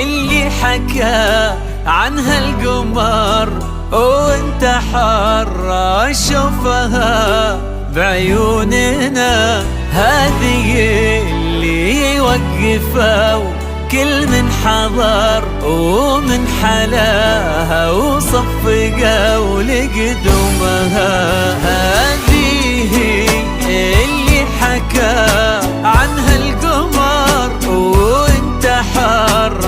اللي حكى عنها القمر وانت حر شوفها بعيوننا. هذه اللي وقفوا كل من حضر ومن حلاها وصفقوا لقدومها. هذه اللي حكى عنها القمر وانت حر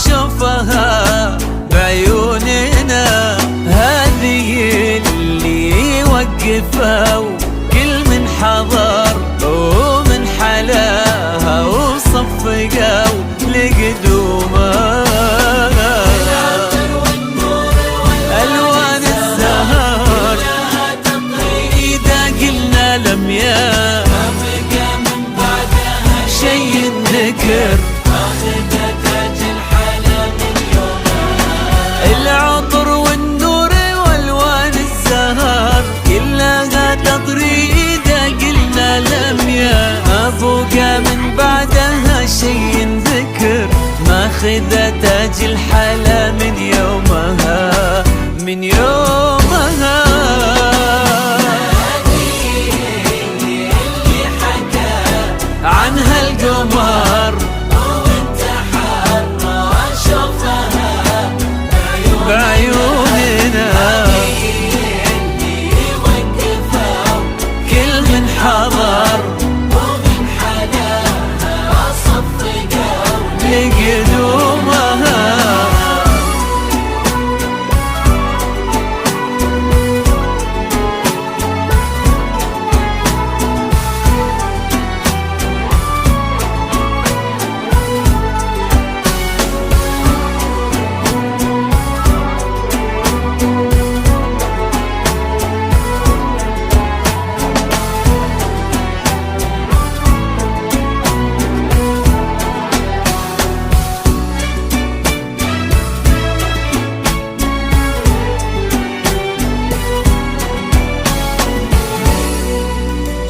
شوفها بعيوننا. هذه اللي وقفوا كل من حضر ومن حلاها وصفقوا لقدومها. ألوان الزهر إذا قلنا لمياه ما بقى من بعدها شي ينذكر. العطر والنور والوان الزهر كلها تطري إذا قلنا لمياه ما بقى من بعدها شي ينذكر. ماخذة تاج الحلا من يومها من يومها. اللي حكى عنها القمر وانت حر شوفها بعيوننا. اللي وقفوا كل من حضر ومن حلاها صفقوا لقدومها.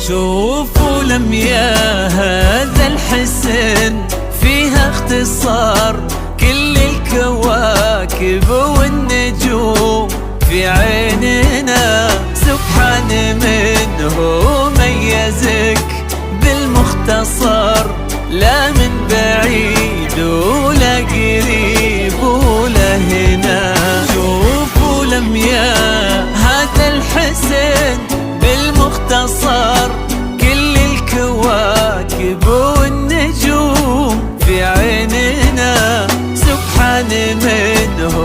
شوفوا لمياه هذا الحسن فيها اختصار كل الكواكب والنجوم في عيننا. سبحان منه ميزك بالمختصر لا من بعيد ولا قريب ولا هنا. شوفوا لمياه هذا الحسن بالمختصر كل الكواكب والنجوم في عيننا. سبحان منه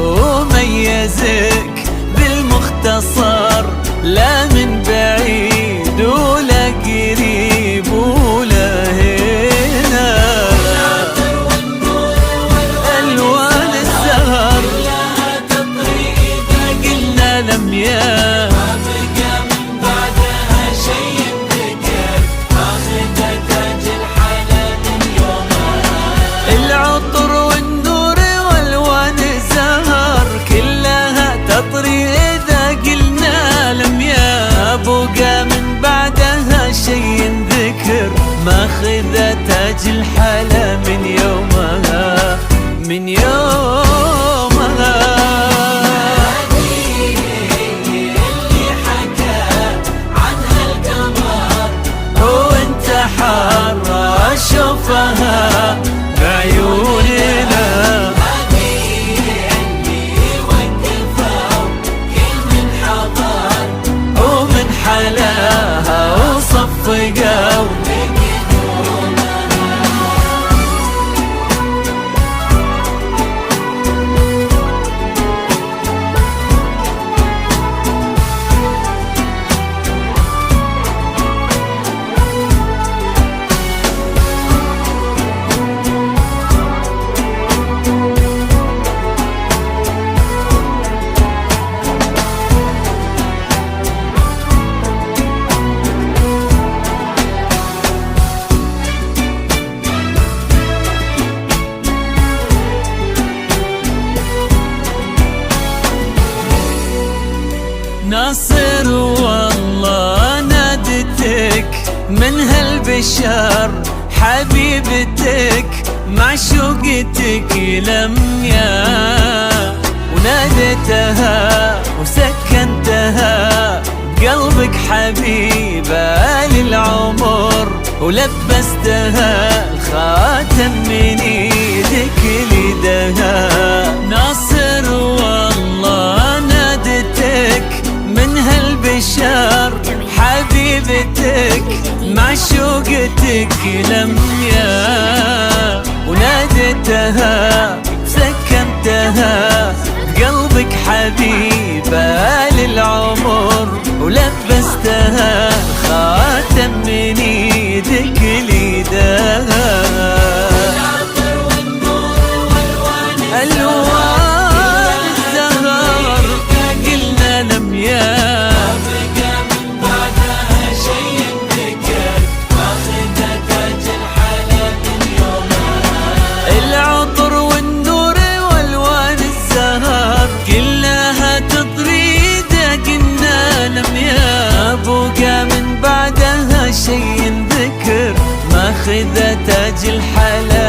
ميزك بالمختصر لا من بعيد ولا قريب ولا هنا. ألوان الزهر قلنا لمياه من بعدها شي ينذكر. ماخذة تاج الحلا من يومها من يومها. اللي حكى عنها القمر وانت حر شوفها بعيوننا. حلاها وصفقوا ناصر والله نادتك من هالبشر حبيبتك معشوقتك لميا، وناديتها وسكنتها بقلبك حبيبة للعمر، ولبستها الخاتم من ايدك ليدها. ناصر والله نادتك من هالبشر حبيبتك، معشوقتك لميا، وناديتها سكنتها بقلبك حبيبة للعمر، ولبستها خاتم من ايدك ليدها. الوان الزهر قلنا لميا، العطر والنور والوان الزهر كلها تطريده قلنا لميا، بقى من بعدها شي ذكر ماخذة تاج الحلا